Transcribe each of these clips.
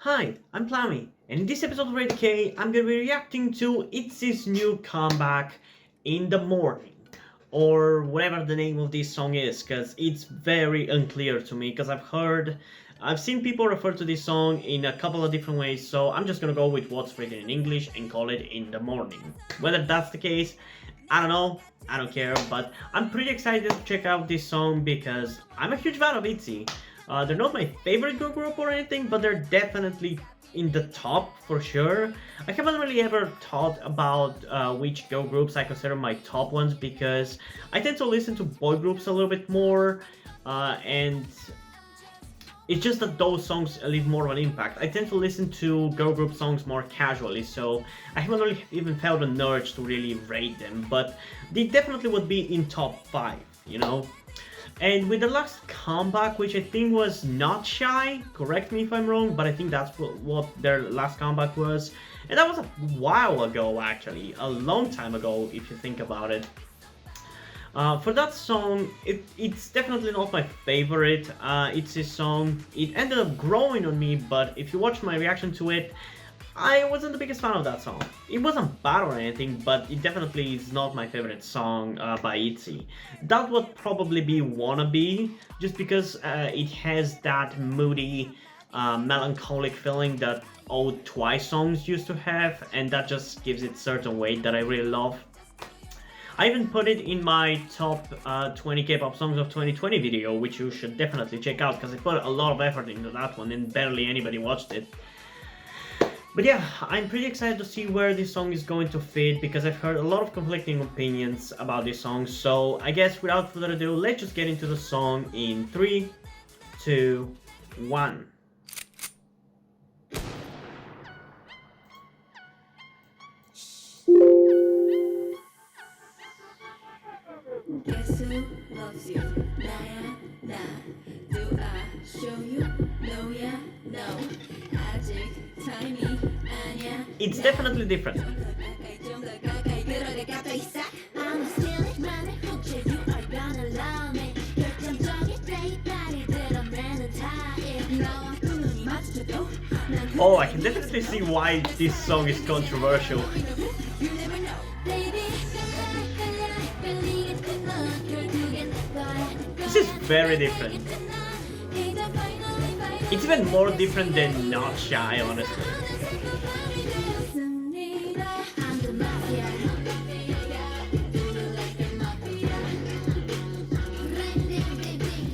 Hi, I'm Plami, and in this episode of Rated K, I'm gonna be reacting to ITZY's new comeback in the morning, or whatever the name of this song is, because it's very unclear to me. Because I've seen people refer to this song in a couple of different ways, so I'm just gonna go with what's written in English and call it "In the Morning." Whether that's the case, I don't know. I don't care, but I'm pretty excited to check out this song because I'm a huge fan of ITZY. They're not my favorite girl group or anything, but they're definitely in the top for sure. I haven't really ever thought about which girl groups I consider my top ones because I tend to listen to boy groups a little bit more, and it's just that those songs leave more of an impact. I tend to listen to girl group songs more casually, so I haven't really even felt an urge to really rate them, but they definitely would be in top 5, you know? And with the last comeback, which I think was Not Shy, correct me if I'm wrong, but I think that's what their last comeback was. And that was a while ago, actually, a long time ago, if you think about it. For that song, it's definitely not my favorite. It's a song. It ended up growing on me, but if you watch my reaction to it, I wasn't the biggest fan of that song. It wasn't bad or anything, but it definitely is not my favorite song by ITZY. That would probably be Wannabe, just because it has that moody, melancholic feeling that old Twice songs used to have, and that just gives it certain weight that I really love. I even put it in my top 20 K-pop songs of 2020 video, which you should definitely check out, because I put a lot of effort into that one and barely anybody watched it. But yeah, I'm pretty excited to see where this song is going to fit because I've heard a lot of conflicting opinions about this song. So I guess without further ado, let's just get into the song in 3, 2, 1. Guess who loves you? 나야 나. Do I show you? No, yeah, no. 아직 timey 아니야. It's definitely different. Oh, I can definitely see why this song is controversial. This is very different. It's even more different than Not Shy, honestly.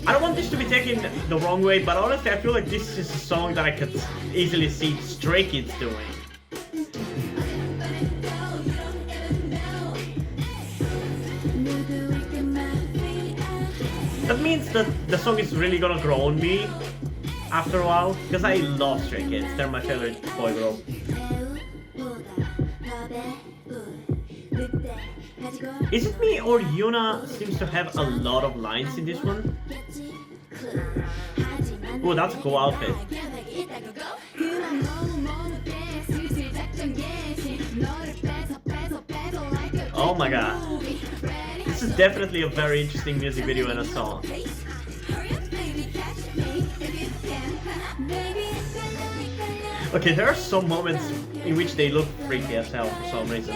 I don't want this to be taken the wrong way, but honestly, I feel like this is a song that I could easily see Stray Kids doing. That means that the song is really gonna grow on me after a while, because I love Stray Kids. They're my favorite boy group. Is it me or Yuna seems to have a lot of lines in this one? Oh, that's a cool outfit. Oh my god. This is definitely a very interesting music video and a song. Okay, there are some moments in which they look freaky as hell for some reason.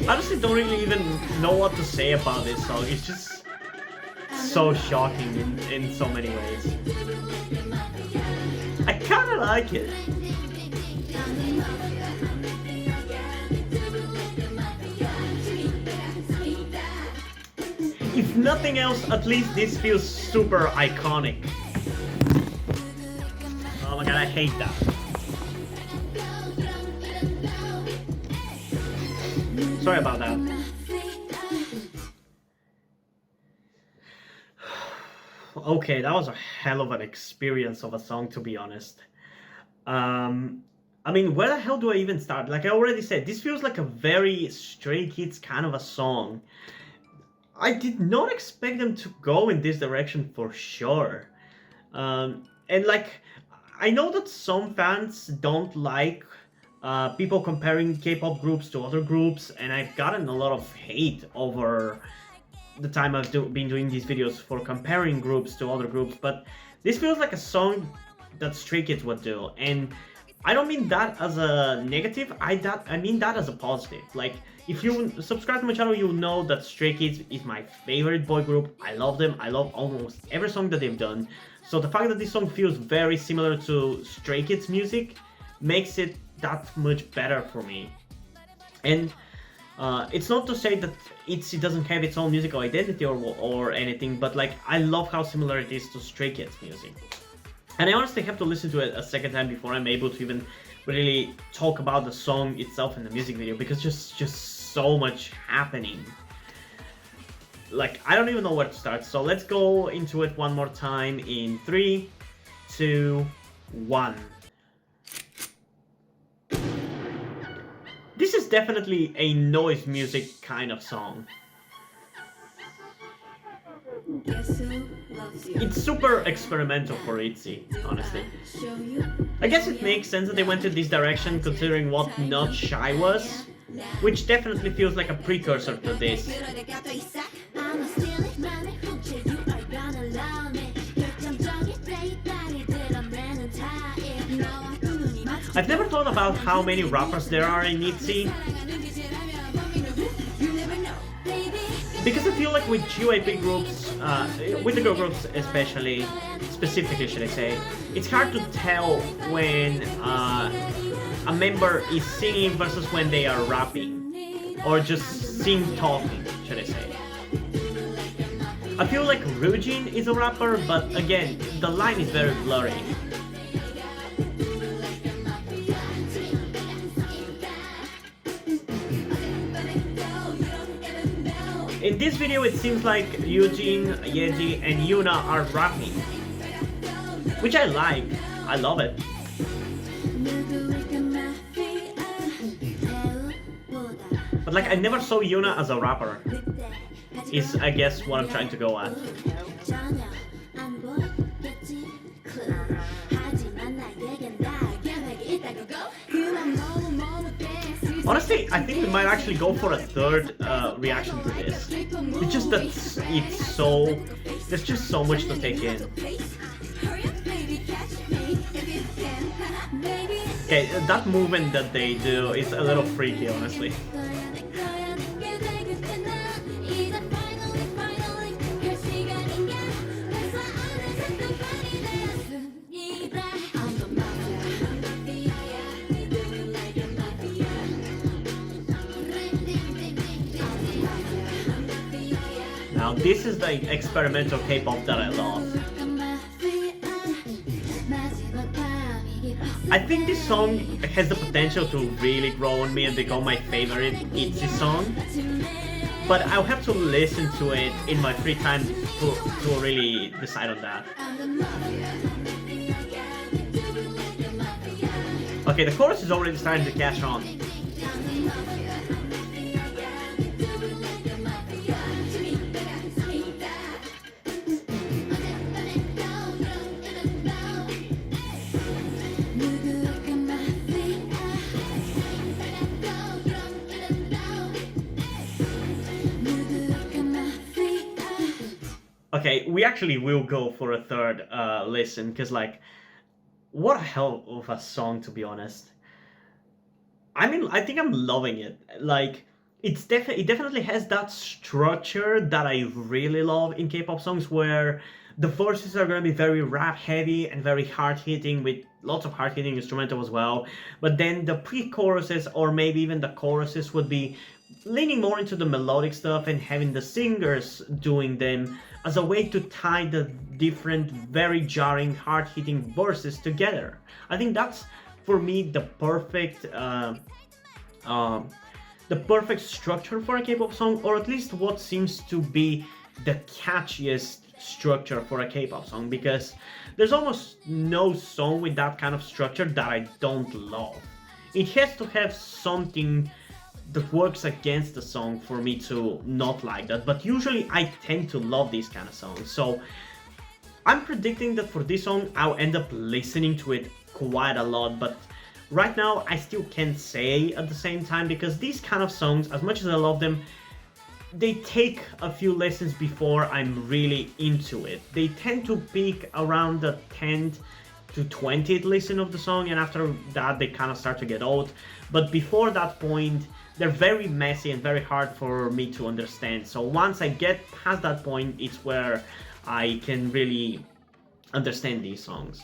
I honestly don't really even know what to say about this song. It's just so shocking in so many ways. I kinda like it. If nothing else, at least this feels super iconic. Oh my god, I hate that. Sorry about that. Okay, that was a hell of an experience of a song, to be honest. Um, I mean, where the hell do I even start? Like I already said, this feels like a very Stray Kids kind of a song. I did not expect them to go in this direction for sure. And like, I know that some fans don't like people comparing K-pop groups to other groups, and I've gotten a lot of hate over the time been doing these videos for comparing groups to other groups. But this feels like a song that Stray Kids would do, and I don't mean that as a negative. I mean that as a positive. Like, if you subscribe to my channel, you'll know that Stray Kids is my favorite boy group. I love them. I love almost every song that they've done. So the fact that this song feels very similar to Stray Kids music makes it that much better for me. And it's not to say that ITZY doesn't have its own musical identity or anything, but like, I love how similar it is to Stray Kids music. And I honestly have to listen to it a second time before I'm able to even really talk about the song itself and the music video, because just so much happening. Like, I don't even know where to start. So let's go into it one more time in 3, 2, 1. This is definitely a noise music kind of song. It's super experimental for ITZY, honestly. I guess it makes sense that they went in this direction considering what Not Shy was, which definitely feels like a precursor to this. I've never thought about how many rappers there are in ITZY, because I feel like with GYP groups, with the girl groups especially, specifically should I say, it's hard to tell when a member is singing versus when they are rapping, or just talking, should I say. I feel like Ryujin is a rapper, but again, the line is very blurry. In this video, it seems like Eugene, Yeji, and Yuna are rapping, which I like. I love it. But like, I never saw Yuna as a rapper, is I guess what I'm trying to go at. Honestly, I think we might actually go for a third reaction to this. It's just that it's so... there's just so much to take in. Okay, that movement that they do is a little freaky, honestly. Now this is the experimental K-pop that I love. I think this song has the potential to really grow on me and become my favorite ITZY song, but I'll have to listen to it in my free time to really decide on that. Okay, the chorus is already starting to catch on. Okay, we actually will go for a third listen, because like, what a hell of a song, to be honest. I mean, I think I'm loving it. Like, it definitely has that structure that I really love in K-pop songs, where the verses are gonna be very rap heavy and very hard hitting, with lots of hard hitting instrumental as well. But then the pre-choruses, or maybe even the choruses, would be leaning more into the melodic stuff and having the singers doing them as a way to tie the different, very jarring, hard-hitting verses together. I think that's, for me, the perfect structure for a K-pop song, or at least what seems to be the catchiest structure for a K-pop song, because there's almost no song with that kind of structure that I don't love. It has to have something that works against the song for me to not like that, but usually I tend to love these kind of songs. So I'm predicting that for this song I'll end up listening to it quite a lot, but right now I still can't say at the same time, because these kind of songs, as much as I love them, they take a few lessons before I'm really into it. They tend to peak around the 10th to 20th listen of the song, and after that they kind of start to get old. But before that point, they're very messy and very hard for me to understand. So once I get past that point, it's where I can really understand these songs.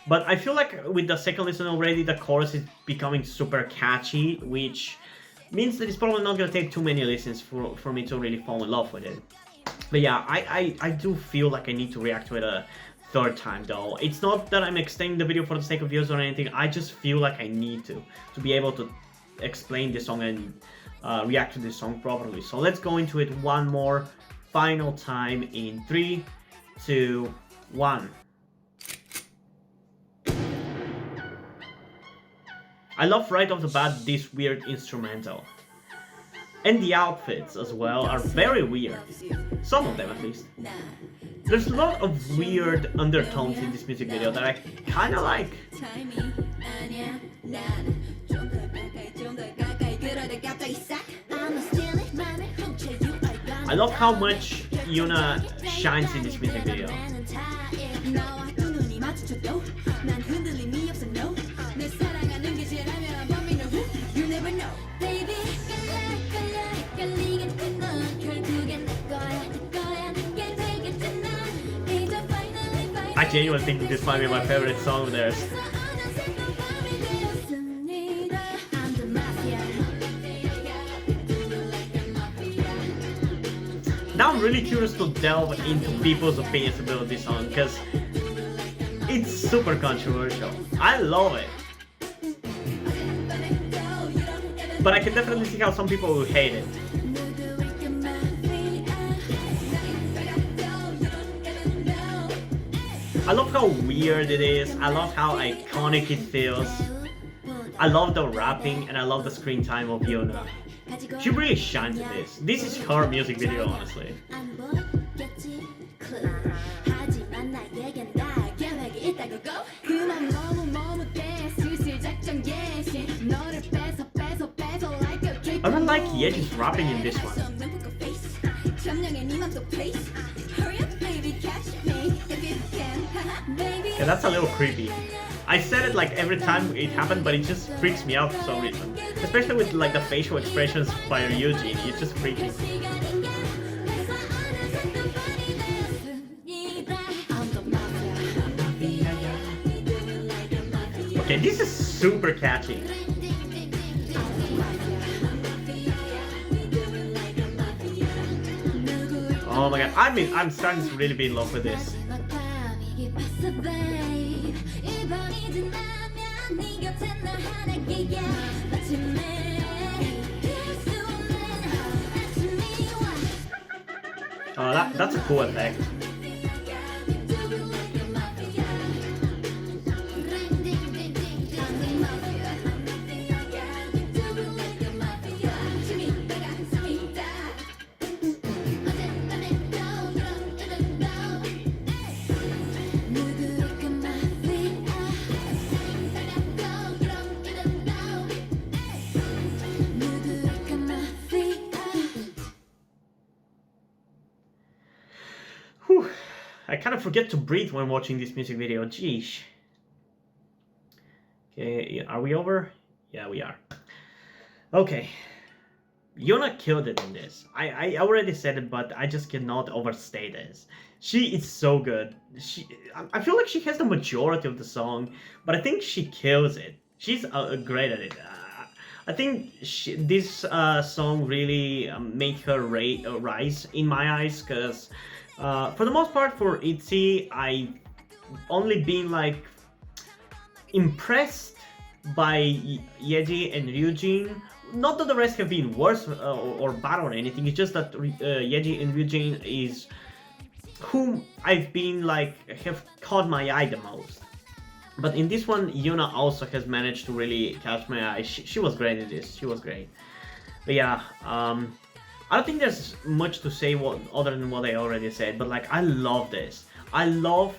But I feel like with the second listen already, the chorus is becoming super catchy, which means that it's probably not gonna take too many listens for me to really fall in love with it. But yeah, I do feel like I need to react to it a third time though. It's not that I'm extending the video for the sake of views or anything, I just feel like I need to be able to explain this song and react to this song properly. So let's go into it one more final time in 3, 2, 1. I love right off the bat this weird instrumental. And the outfits as well are very weird. Some of them at least. There's a lot of weird undertones in this music video that I kinda like. I love how much Yuna shines in this music video. I genuinely think this might be my favorite song of theirs. Now I'm really curious to delve into people's opinions about this song, because it's super controversial. I love it. But I can definitely see how some people will hate it. I love how weird it is, I love how iconic it feels. I love the rapping and I love the screen time of Yuna. She really shines in this. This is her music video, honestly. I don't like Yeji's rapping in this one. Yeah, that's a little creepy. I said it like every time it happened, but it just freaks me out for some reason. Especially with like the facial expressions by Ryujin, it's just creepy. Okay, this is super catchy. Oh my god, I'm starting to really be in love with this. Oh, that's a cool effect. Whew. I kind of forget to breathe when watching this music video. Jeez. Okay, are we over? Yeah, we are. Okay. Yuna killed it in this. I already said it, but I just cannot overstate this. She is so good. I feel like she has the majority of the song, but I think she kills it. She's great at it. I think this song really made her rise in my eyes, because for the most part for ITZY, I've only been like impressed by Yeji and Ryujin. Not that the rest have been worse or bad or anything, it's just that Yeji and Ryujin is whom I've been like have caught my eye the most. But in this one, Yuna also has managed to really catch my eye. She was great in this. She was great. But yeah, I don't think there's much to say other than what I already said. But like, I love this. I love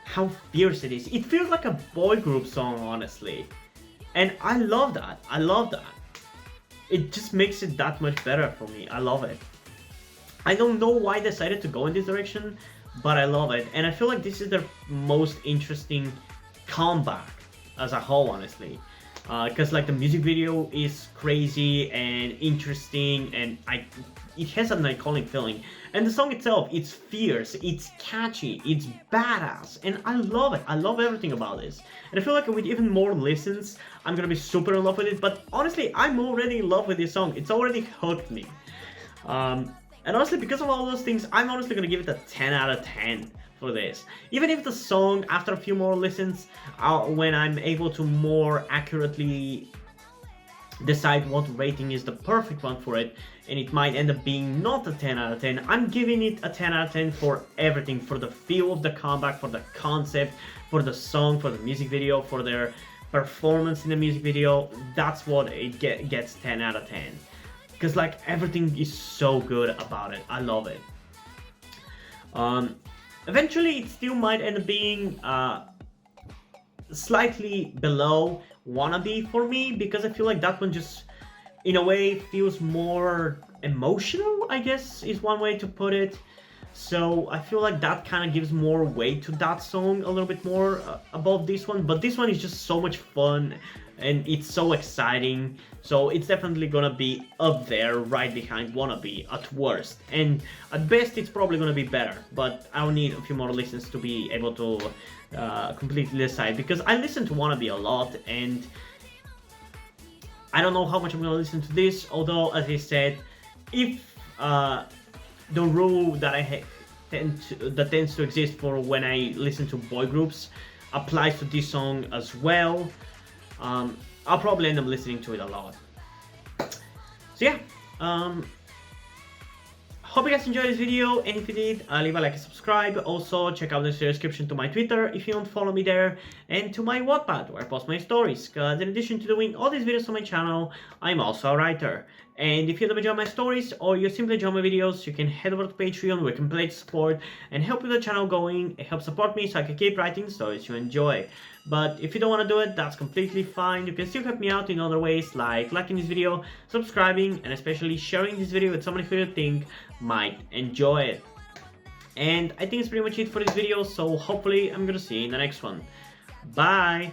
how fierce it is. It feels like a boy group song, honestly, and I love that. I love that. It just makes it that much better for me. I love it. I don't know why I decided to go in this direction, but I love it, and I feel like this is their most interesting comeback as a whole, honestly, because like the music video is crazy and interesting, and it has an iconic feeling, and the song itself, it's fierce, it's catchy, it's badass, and I love it. I love everything about this, and I feel like with even more listens, I'm gonna be super in love with it. But honestly, I'm already in love with this song. It's already hooked me. And honestly, because of all those things, I'm honestly gonna give it a 10 out of 10 for this. Even if the song, after a few more listens, when I'm able to more accurately decide what rating is the perfect one for it, and it might end up being not a 10 out of 10, I'm giving it a 10 out of 10 for everything, for the feel of the comeback, for the concept, for the song, for the music video, for their performance in the music video. That's what it gets 10 out of 10. Because like everything is so good about it. I love it. Eventually it still might end up being slightly below Wannabe for me, because I feel like that one just in a way feels more emotional, I guess is one way to put it. So I feel like that kind of gives more weight to that song a little bit more above this one. But this one is just so much fun and it's so exciting. So it's definitely gonna be up there right behind Wannabe at worst. And at best it's probably gonna be better. But I'll need a few more listens to be able to completely decide. Because I listen to Wannabe a lot and I don't know how much I'm gonna listen to this. Although, as I said, if the rule that that tends to exist for when I listen to boy groups applies to this song as well, I'll probably end up listening to it a lot. So yeah, hope you guys enjoyed this video, and if you did, leave a like and subscribe. Also, check out the description to my Twitter if you don't follow me there, and to my Wattpad where I post my stories, because in addition to doing all these videos on my channel, I'm also a writer. And if you don't enjoy my stories, or you simply enjoy my videos, you can head over to Patreon where you can play support and help with the channel going. It helps support me so I can keep writing stories you enjoy. But if you don't want to do it, that's completely fine. You can still help me out in other ways, like liking this video, subscribing, and especially sharing this video with somebody who you think might enjoy it. And I think it's pretty much it for this video, so hopefully I'm gonna see you in the next one. Bye!